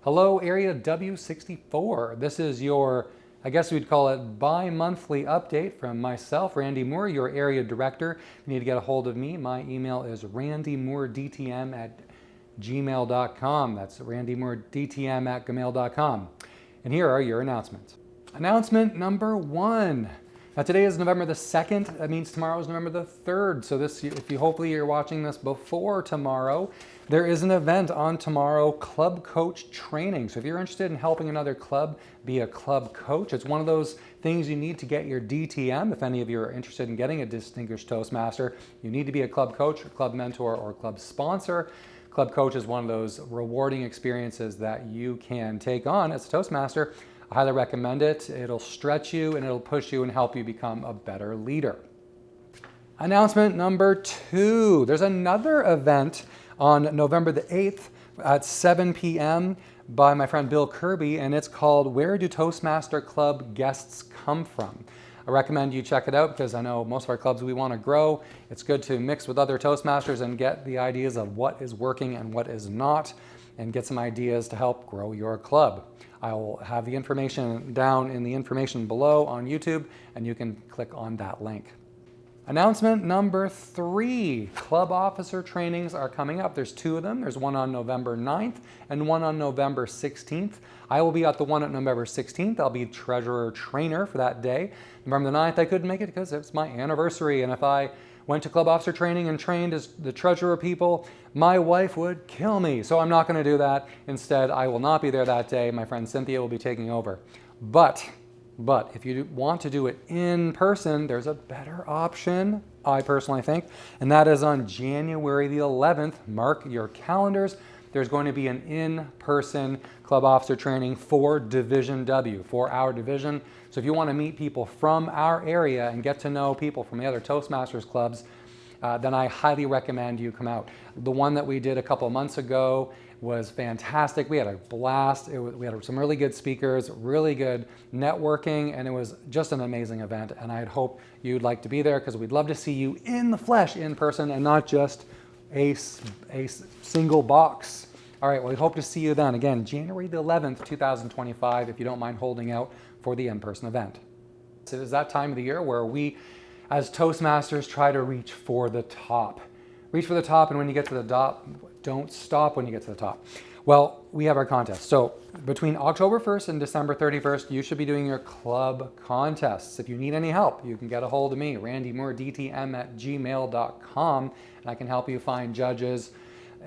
Hello, Area W64. This is your, I guess we'd call it, bi-monthly update from myself, Randy Moore, your area director. If you need to get a hold of me, my email is randymooredtm@gmail.com. That's randymooredtm@gmail.com. And here are your announcements. Announcement number 1. Now today is November the 2nd. That means tomorrow is November the 3rd. So this, if you hopefully you're watching this before tomorrow, there is an event on tomorrow, club coach training. So if you're interested in helping another club be a club coach, it's one of those things you need to get your DTM. If any of you are interested in getting a Distinguished Toastmaster, you need to be a club coach, or club mentor, or club sponsor. Club coach is one of those rewarding experiences that you can take on as a Toastmaster. I highly recommend it. It'll stretch you and it'll push you and help you become a better leader. Announcement number 2. There's another event on November the 8th at 7 p.m. by my friend Bill Kirby, and it's called Where Do Toastmaster Club Guests Come From? I recommend you check it out because I know most of our clubs we want to grow. It's good to mix with other Toastmasters and get the ideas of what is working and what is not, and get some ideas to help grow your club. I will have the information down in the information below on YouTube, and you can click on that link. Announcement number 3, club officer trainings are coming up. There's 2 of them. There's one on November 9th and one on November 16th. I will be at the one at November 16th. I'll be treasurer trainer for that day. November the 9th, I couldn't make it because it's my anniversary, and if I went to club officer training and trained as the treasurer people, my wife would kill me. So I'm not going to do that. Instead, I will not be there that day. My friend Cynthia will be taking over. But if you want to do it in person, there's a better option, I personally think, and that is on January the 11th. Mark your calendars. There's going to be an in-person club officer training for Division W, for our division. So if you want to meet people from our area and get to know people from the other Toastmasters clubs, then I highly recommend you come out. The one that we did a couple of months ago was fantastic. We had a blast. We had some really good speakers, really good networking, and it was just an amazing event. And I'd hope you'd like to be there because we'd love to see you in the flesh, in person, and not just a single box. All right, well, we hope to see you then. Again, January the 11th, 2025, if you don't mind holding out for the in-person event. It is that time of the year where we, as Toastmasters, try to reach for the top. Reach for the top, and when you get to the top, don't stop when you get to the top. Well, we have our contest. So between October 1st and December 31st, you should be doing your club contests. If you need any help, you can get a hold of me, randymooredtm@gmail.com, and I can help you find judges,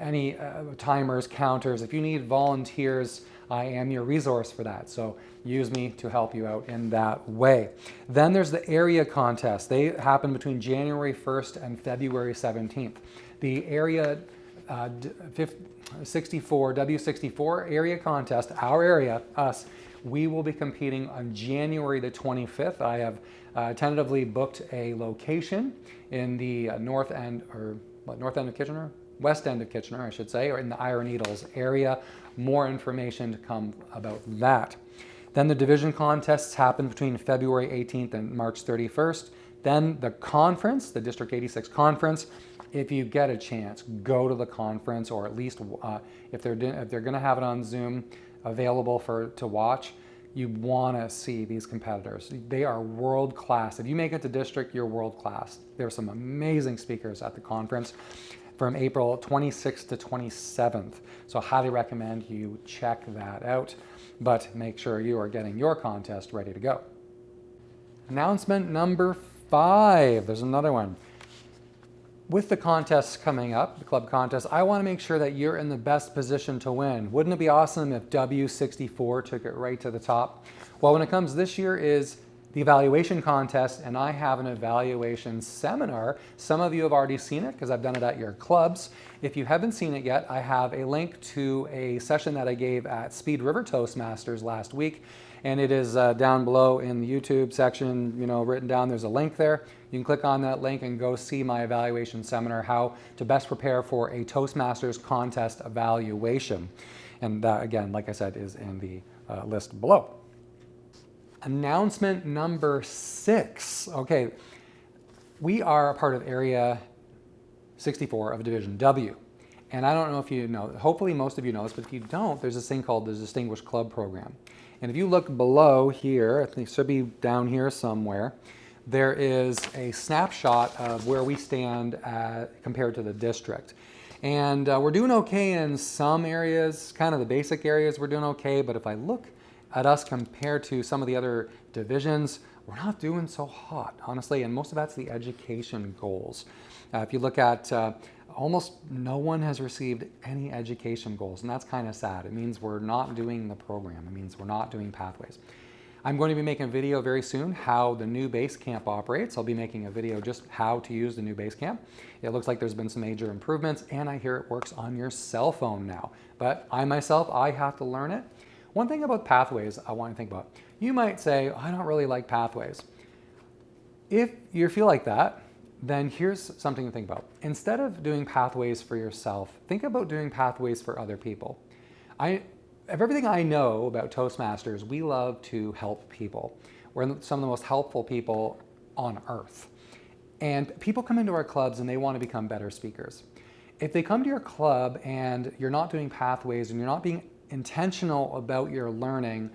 any timers, counters. If you need volunteers, I am your resource for that. So use me to help you out in that way. Then there's the area contest. They happen between January 1st and February 17th. The area W64 area contest, our area, us, we will be competing on January the 25th. I have tentatively booked a location in the north end of Kitchener? West end of Kitchener, I should say, or in the Iron Needles area. More information to come about that. Then the division contests happen between February 18th and March 31st. Then the conference, the District 86 conference. If you get a chance, go to the conference, or at least if they're going to have it on Zoom available to watch, you want to see these competitors. They are world class. If you make it to district, you're world class. There are some amazing speakers at the conference from April 26th to 27th. So I highly recommend you check that out, but make sure you are getting your contest ready to go. Announcement number 5, there's another one. With the contests coming up, the club contest, I want to make sure that you're in the best position to win. Wouldn't it be awesome if W64 took it right to the top? Well, when it comes this year is the evaluation contest, and I have an evaluation seminar. Some of you have already seen it because I've done it at your clubs. If you haven't seen it yet, I have a link to a session that I gave at Speed River Toastmasters last week, and it is down below in the YouTube section, written down. There's a link there. You can click on that link and go see my evaluation seminar, how to best prepare for a Toastmasters contest evaluation. And that, again, like I said, is in the list below. Announcement number 6. Okay, we are a part of Area 64 of Division W. And I don't know if you know, hopefully most of you know this, but if you don't, there's this thing called the Distinguished Club Program. And if you look below here, I think it should be down here somewhere, there is a snapshot of where we stand compared to the district. And we're doing okay in some areas, kind of the basic areas we're doing okay, but if I look at us compared to some of the other divisions, we're not doing so hot, honestly, and most of that's the education goals. If you look at almost no one has received any education goals, and that's kind of sad. It means we're not doing the program. It means we're not doing pathways. I'm going to be making a video very soon how the new base camp operates. I'll be making a video just how to use the new base camp. It looks like there's been some major improvements, and I hear it works on your cell phone now. But I myself, I have to learn it. One thing about pathways I want to think about. You might say, I don't really like pathways. If you feel like that, then here's something to think about. Instead of doing pathways for yourself, think about doing pathways for other people. Of everything I know about Toastmasters, we love to help people. We're some of the most helpful people on earth. And people come into our clubs and they want to become better speakers. If they come to your club and you're not doing pathways and you're not being intentional about your learning,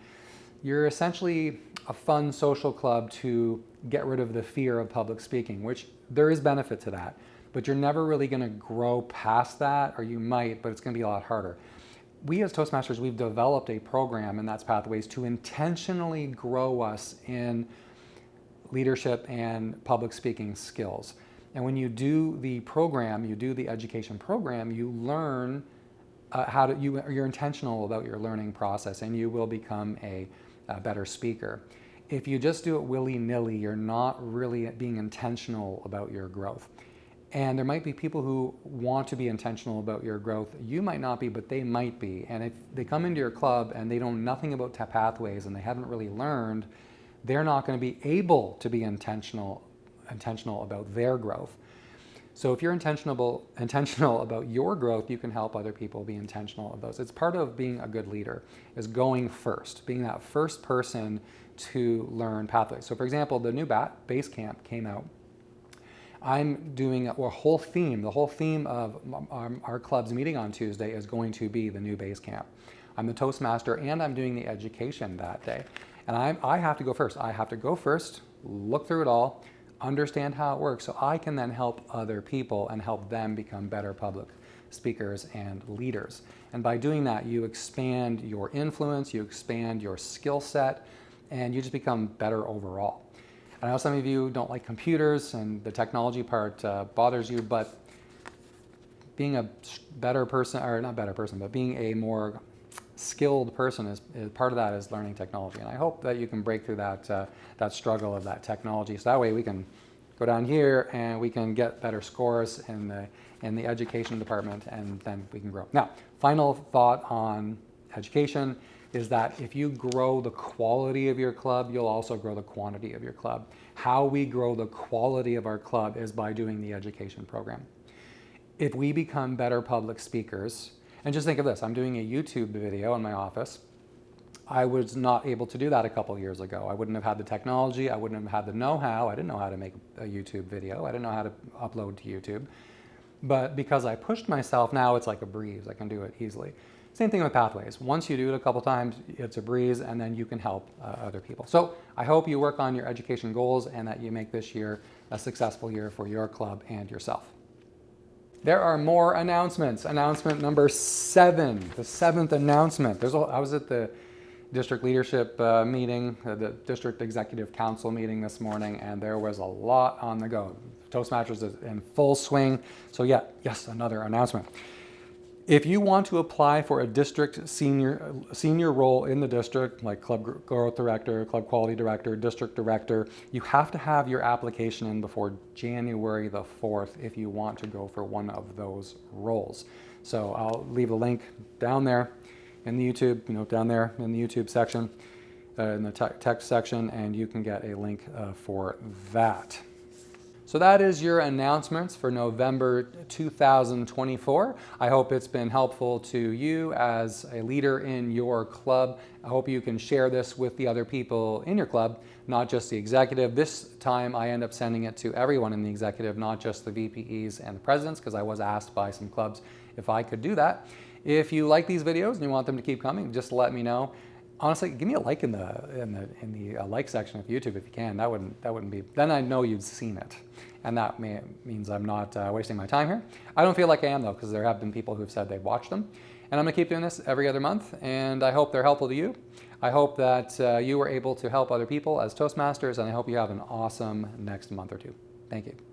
you're essentially a fun social club to get rid of the fear of public speaking, which there is benefit to that, but you're never really going to grow past that, or you might, but it's going to be a lot harder. We as Toastmasters, we've developed a program, and that's Pathways, to intentionally grow us in leadership and public speaking skills. And when you do the program, you do the education program, you learn you're intentional about your learning process, and you will become a better speaker. If you just do it willy-nilly, you're not really being intentional about your growth. And there might be people who want to be intentional about your growth. You might not be, but they might be. And if they come into your club and they know nothing about pathways and they haven't really learned, they're not going to be able to be intentional about their growth. So if you're intentional about your growth, you can help other people be intentional about those. It's part of being a good leader, is going first, being that first person to learn pathways. So for example, the new base camp came out. I'm doing a whole theme. The whole theme of our club's meeting on Tuesday is going to be the new base camp. I'm the Toastmaster and I'm doing the education that day. And I have to go first. I have to go first, look through it all, understand how it works, so I can then help other people and help them become better public speakers and leaders. And by doing that, you expand your influence, you expand your skill set, and you just become better overall. And I know some of you don't like computers and the technology part bothers you, but being a better person, or not better person, but being a more skilled person is part of that is learning technology. And I hope that you can break through that struggle of that technology. So that way we can go down here and we can get better scores in the education department, and then we can grow. Now, final thought on education is that if you grow the quality of your club, you'll also grow the quantity of your club. How we grow the quality of our club is by doing the education program. If we become better public speakers, and just think of this, I'm doing a YouTube video in my office. I was not able to do that a couple years ago. I wouldn't have had the technology, I wouldn't have had the know-how, I didn't know how to make a YouTube video, I didn't know how to upload to YouTube. But because I pushed myself, now it's like a breeze, I can do it easily. Same thing with Pathways. Once you do it a couple times, it's a breeze, and then you can help other people. So I hope you work on your education goals and that you make this year a successful year for your club and yourself. There are more announcements. Announcement number 7, the 7th announcement. I was at the district leadership meeting, the district executive council meeting this morning, and there was a lot on the go. Toastmasters is in full swing. So yes, another announcement. If you want to apply for a district senior role in the district, like club growth director, club quality director, district director, you have to have your application in before January the 4th if you want to go for one of those roles. So I'll leave a link down there in the YouTube, down there in the YouTube section, in the text section, and you can get a link for that. So that is your announcements for November 2024. I hope it's been helpful to you as a leader in your club. I hope you can share this with the other people in your club, not just the executive. This time I end up sending it to everyone in the executive, not just the VPEs and the presidents, because I was asked by some clubs if I could do that. If you like these videos and you want them to keep coming, just let me know. Honestly, give me a like in the like section of YouTube if you can. That wouldn't be. Then I know you've seen it, and that means I'm not wasting my time here. I don't feel like I am though, because there have been people who have said they've watched them, and I'm gonna keep doing this every other month. And I hope they're helpful to you. I hope that you were able to help other people as Toastmasters, and I hope you have an awesome next month or two. Thank you.